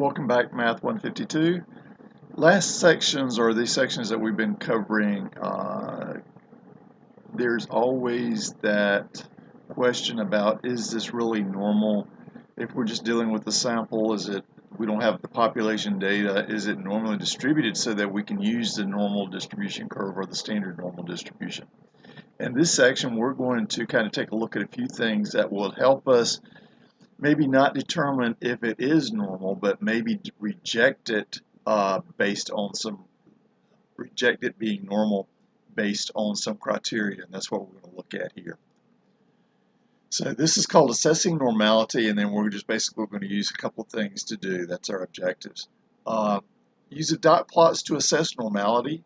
Welcome back, Math 152. Last sections, or these sections that we've been covering, there's always that question about, is this really normal? If we're just dealing with the sample, we don't have the population data, is it normally distributed so that we can use the normal distribution curve or the standard normal distribution? In this section, we're going to kind of take a look at a few things that will help us maybe not determine if it is normal, but maybe reject it reject it being normal based on some criteria, and that's what we're going to look at here. So this is called assessing normality, and then we're just basically going to use a couple things to do. That's our objectives. Use the dot plots to assess normality.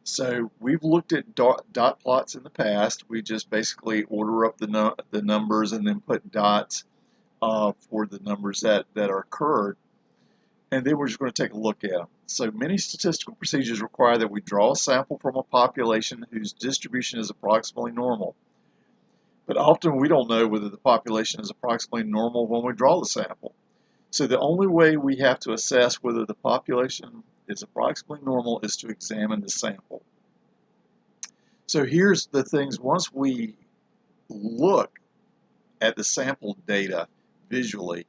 So we've looked at dot plots in the past. We just basically order up the numbers and then put dots for the numbers that are occurred. And then we're just going to take a look at them. So many statistical procedures require that we draw a sample from a population whose distribution is approximately normal. But often we don't know whether the population is approximately normal when we draw the sample. So the only way we have to assess whether the population is approximately normal is to examine the sample. So here's the things. Once we look at the sample data visually,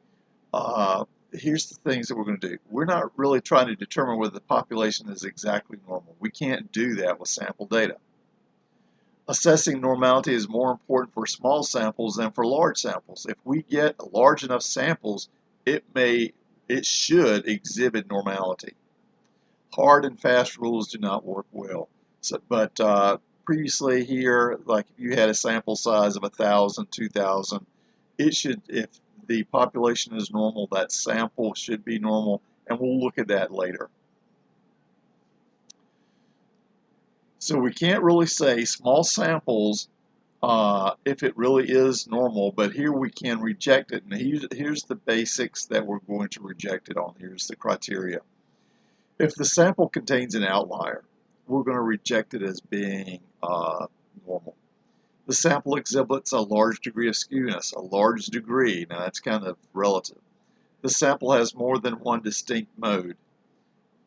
here's the things that we're going to do. We're not really trying to determine whether the population is exactly normal. We can't do that with sample data. Assessing normality is more important for small samples than for large samples. If we get large enough samples, it should exhibit normality. Hard and fast rules do not work well. But previously here, like if you had a sample size of 1,000, 2,000, it should, if the population is normal, that sample should be normal, and we'll look at that later. So we can't really say small samples if it really is normal, but here we can reject it, and here's the basics that we're going to reject it on. Here's the criteria. If the sample contains an outlier, we're going to reject it as being normal. The sample exhibits a large degree of skewness, a large degree. Now that's kind of relative. The sample has more than one distinct mode.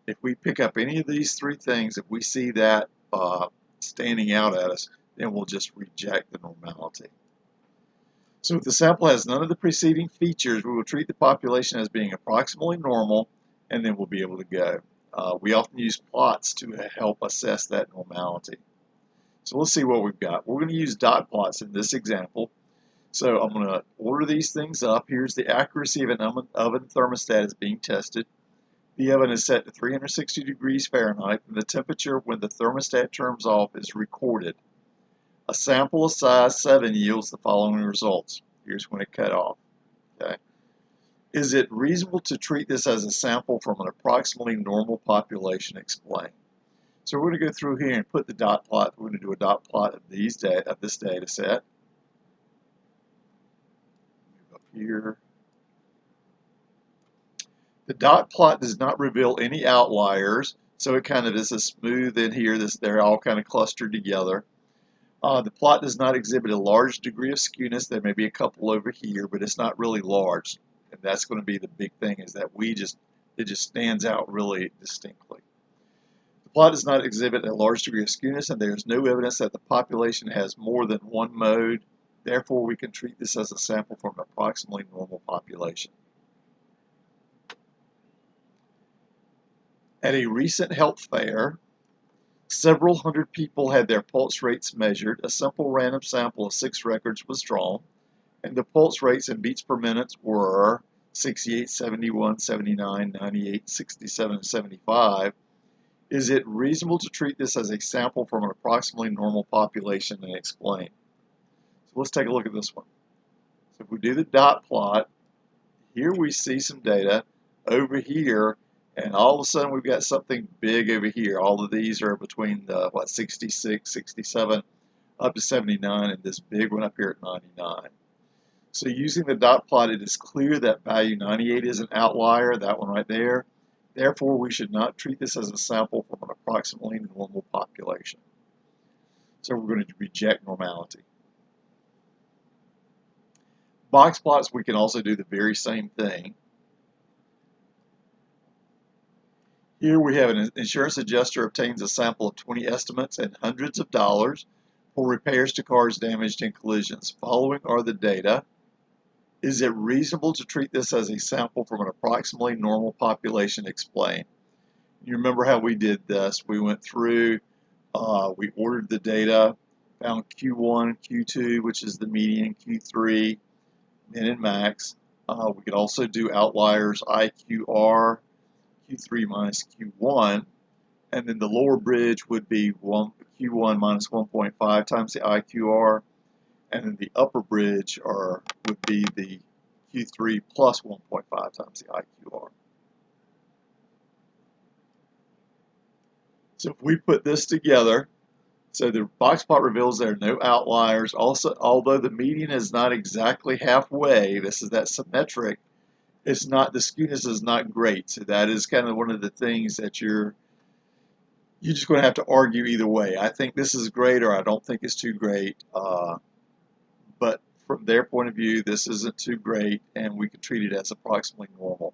If we pick up any of these three things, if we see that standing out at us, then we'll just reject the normality. So if the sample has none of the preceding features, we will treat the population as being approximately normal, and then we'll be able to go. We often use plots to help assess that normality. So let's see what we've got. We're going to use dot plots in this example. So I'm going to order these things up. Here's the accuracy of an oven thermostat is being tested. The oven is set to 360 degrees Fahrenheit, and the temperature when the thermostat turns off is recorded. A sample of size 7 yields the following results. Here's when it cut off. Okay. Is it reasonable to treat this as a sample from an approximately normal population? Explain. So we're going to go through here and put the dot plot. We're going to do a dot plot of this data set. Move up here. The dot plot does not reveal any outliers, so it kind of is a smooth in here. They're all kind of clustered together. The plot does not exhibit a large degree of skewness. There may be a couple over here, but it's not really large. And that's going to be the big thing, is that it just stands out really distinctly. The plot does not exhibit a large degree of skewness, and there is no evidence that the population has more than one mode. Therefore, we can treat this as a sample from an approximately normal population. At a recent health fair, several hundred people had their pulse rates measured. A simple random sample of 6 records was drawn, and the pulse rates in beats per minute were 68, 71, 79, 98, 67, and 75. Is it reasonable to treat this as a sample from an approximately normal population, and explain? So let's take a look at this one. So if we do the dot plot, here we see some data over here, and all of a sudden we've got something big over here. All of these are between the 66, 67, up to 79, and this big one up here at 99. So using the dot plot, it is clear that value 98 is an outlier, that one right there. Therefore, we should not treat this as a sample from an approximately normal population. So we're going to reject normality. Box plots, we can also do the very same thing. Here we have an insurance adjuster obtains a sample of 20 estimates and hundreds of dollars for repairs to cars damaged in collisions. Following are the data. Is it reasonable to treat this as a sample from an approximately normal population? Explain. You remember how we did this. We went through, we ordered the data, found Q1, Q2, which is the median, Q3, min and max. We could also do outliers, IQR, Q3 minus Q1, and then the lower bridge would be Q1 minus 1.5 times the IQR, and then the upper bridge would be the Q3 plus 1.5 times the IQR. So if we put this together, so the box plot reveals there are no outliers. Also, although the median is not exactly halfway, this is that symmetric, it's not, the skewness is not great. So that is kind of one of the things that you're just going to have to argue either way. I think this is great, or I don't think it's too great. But from their point of view, this isn't too great, and we can treat it as approximately normal.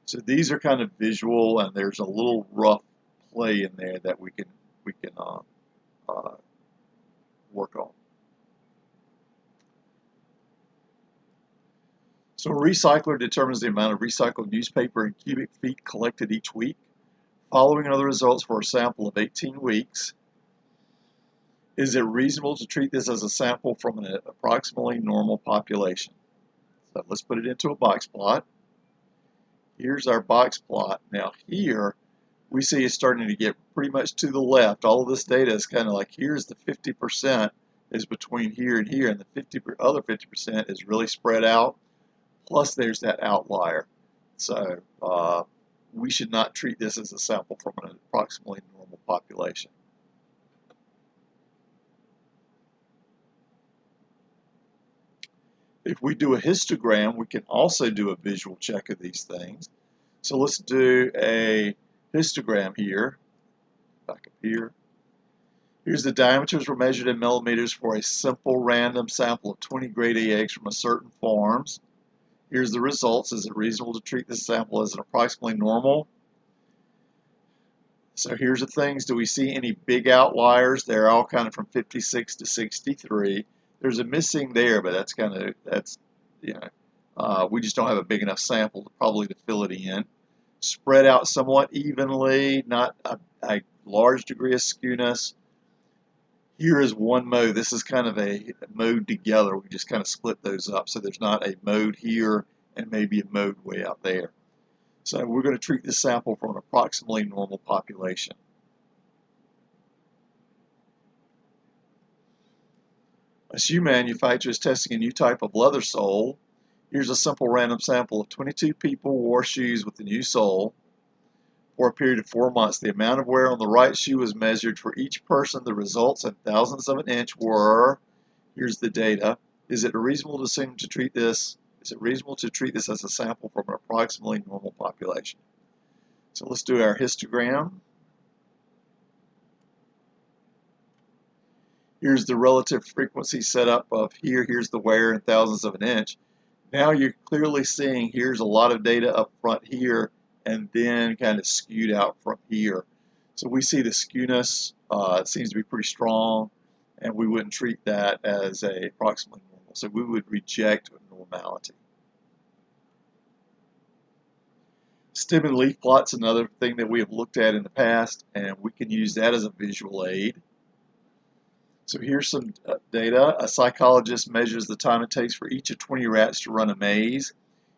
So these are kind of visual, and there's a little rough play in there that we can work on. So a recycler determines the amount of recycled newspaper in cubic feet collected each week. Following are the results for a sample of 18 weeks. Is it reasonable to treat this as a sample from an approximately normal population? So let's put it into a box plot. Here's our box plot. Now here we see it's starting to get pretty much to the left. All of this data is kind of like, here's the 50% is between here and here, and the other 50% is really spread out. Plus there's that outlier. So we should not treat this as a sample from an approximately normal population. If we do a histogram, we can also do a visual check of these things. So let's do a histogram here. Back up here. Here's the diameters were measured in millimeters for a simple random sample of 20 grade A eggs from a certain farms. Here's the results. Is it reasonable to treat this sample as an approximately normal? So here's the things. Do we see any big outliers? They're all kind of from 56 to 63. There's a missing there, but we just don't have a big enough sample probably to fill it in. Spread out somewhat evenly, not a large degree of skewness. Here is one mode. This is kind of a mode together. We just kind of split those up. So there's not a mode here and maybe a mode way out there. So we're going to treat this sample from an approximately normal population. A shoe manufacturer is testing a new type of leather sole. Here's a simple random sample of 22 people wore shoes with the new sole for a period of 4 months. The amount of wear on the right shoe was measured for each person. The results in thousandths of an inch were, here's the data. Is it reasonable to assume to treat this? Is it reasonable to treat this as a sample from an approximately normal population? So let's do our histogram. Here's the relative frequency setup of here. Here's the wear in thousandths of an inch. Now you're clearly seeing here's a lot of data up front here and then kind of skewed out from here. So we see the skewness seems to be pretty strong, and we wouldn't treat that as a approximately normal. So we would reject normality. Stem and leaf plots, another thing that we have looked at in the past, and we can use that as a visual aid. So here's some data. A psychologist measures the time it takes for each of 20 rats to run a maze.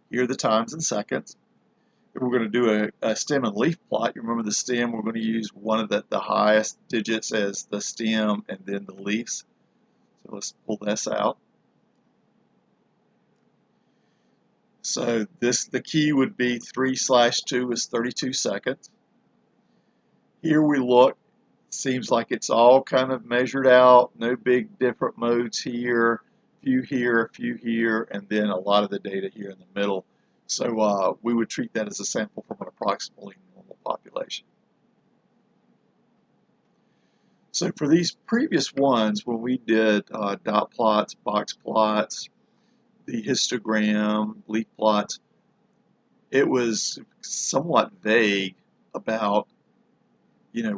Here are the times in seconds. If we're going to do a stem and leaf plot, you remember the stem, we're going to use one of the highest digits as the stem and then the leaves. So let's pull this out. So the key would be 3/2 is 32 seconds. Here we look. Seems like it's all kind of measured out, no big different modes here, few here, and then a lot of the data here in the middle. So we would treat that as a sample from an approximately normal population. So for these previous ones, when we did dot plots, box plots, the histogram, leaf plots, it was somewhat vague about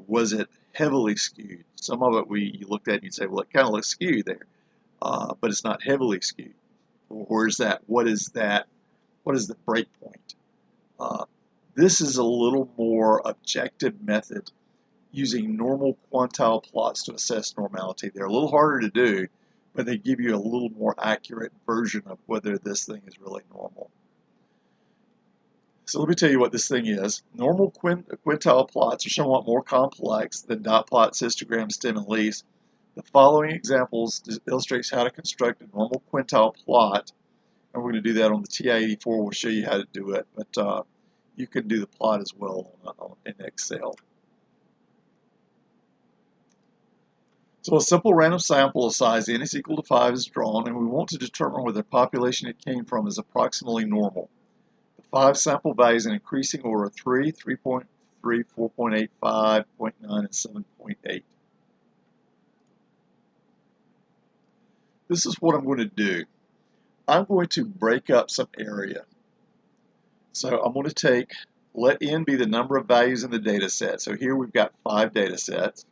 was it heavily skewed? Some of it you looked at and you'd say, well, it kind of looks skewed there, but it's not heavily skewed. Or is that? What is that? What is the break point? This is a little more objective method using normal quantile plots to assess normality. They're a little harder to do, but they give you a little more accurate version of whether this thing is really normal. So let me tell you what this thing is. Normal quintile plots are somewhat more complex than dot plots, histograms, stem, and leaves. The following examples illustrates how to construct a normal quintile plot, and we're going to do that on the TI-84. We'll show you how to do it, but you can do the plot as well in Excel. So a simple random sample of size n is equal to 5 is drawn, and we want to determine whether the population it came from is approximately normal. The 5 sample values in increasing order: 3, 3.3, 4.8, 5.9, and 7.8. This is what I'm going to do. I'm going to break up some area. So I'm going to let n be the number of values in the data set. So here we've got 5 data sets.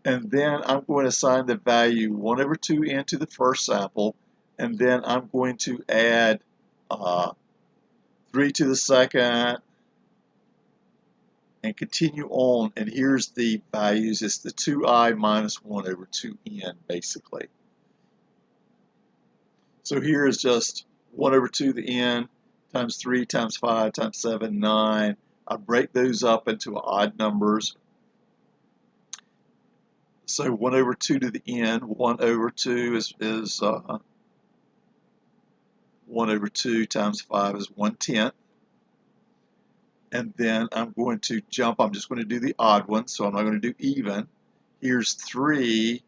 And then I'm going to assign the value 1 over 2n to the first sample, and then I'm going to add 3 to the second, and continue on. And here's the values. It's the 2i minus 1 over 2n, basically. So here is just 1 over 2 to the n times 3 times 5 times 7, 9. I break those up into odd numbers. So 1 over 2 to the n, 1 over 2 is 1 over 2 times 5 is 1/10. And then I'm going to jump, I'm just going to do the odd one, so I'm not going to do even. Here's 3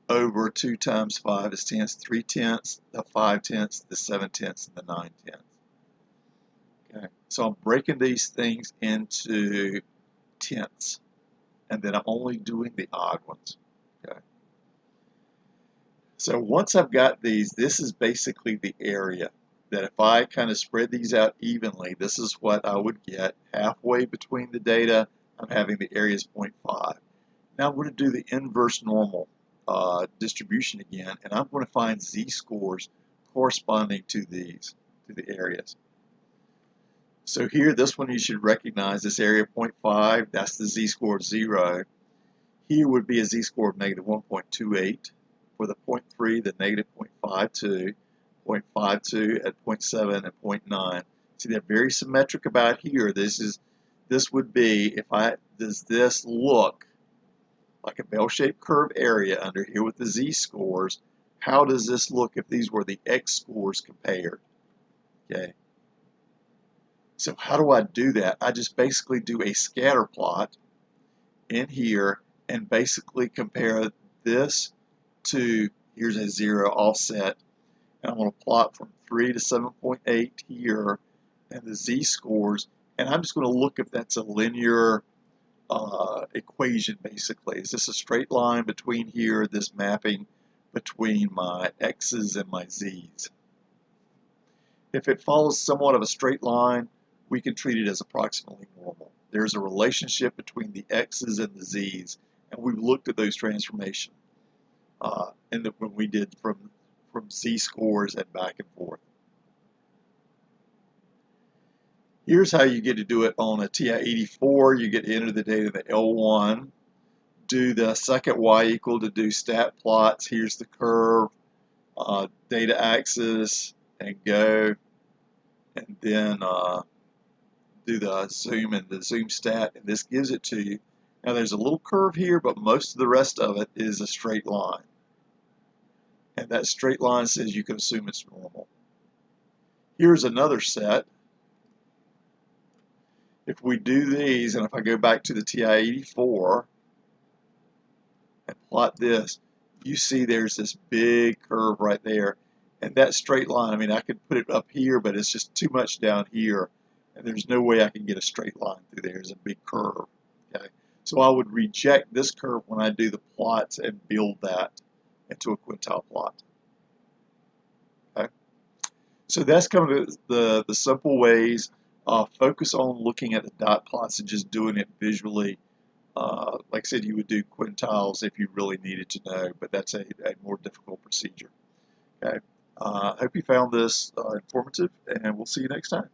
over 2 times 5 is 10, 3/10, the 5/10, the 7/10, and the 9/10. Okay, so I'm breaking these things into tenths, and then I'm only doing the odd ones. Okay. So once I've got these, this is basically the area that if I kind of spread these out evenly, this is what I would get. Halfway between the data, I'm having the areas 0.5. Now I'm going to do the inverse normal distribution again, and I'm going to find z-scores corresponding to these, to the areas. So here, this one you should recognize, this area 0.5, that's the z-score of 0. Here would be a z-score of negative 1.28. For the 0.3, the negative 0.52, 0.52 at 0.7 and 0.9. See, they're very symmetric about here. This would be, does this look like a bell-shaped curve area under here with the z-scores? How does this look if these were the x-scores compared? Okay. So how do I do that? I just basically do a scatter plot in here and basically compare this to, here's a 0 offset, and I'm going to plot from 3 to 7.8 here, and the z-scores, and I'm just going to look if that's a linear equation, basically. Is this a straight line between here, this mapping between my x's and my z's? If it follows somewhat of a straight line, we can treat it as approximately normal. There's a relationship between the x's and the z's, and we've looked at those transformations when we did from z-scores and back and forth. Here's how you get to do it on a TI-84. You get to enter the data in the L1, do the second y equal to do stat plots. Here's the curve, data axis, and go, and then do the zoom and the zoom stat, and this gives it to you. Now there's a little curve here, but most of the rest of it is a straight line. And that straight line says you can assume it's normal. Here's another set. If we do these, and if I go back to the TI-84 and plot this, you see there's this big curve right there. And that straight line, I mean, I could put it up here, but it's just too much down here. And there's no way I can get a straight line through there. There's a big curve. Okay? So I would reject this curve when I do the plots and build that into a quintile plot. Okay? So that's kind of the simple ways. Focus on looking at the dot plots and just doing it visually. Like I said, you would do quintiles if you really needed to know, but that's a more difficult procedure. Okay. I hope you found this informative, and we'll see you next time.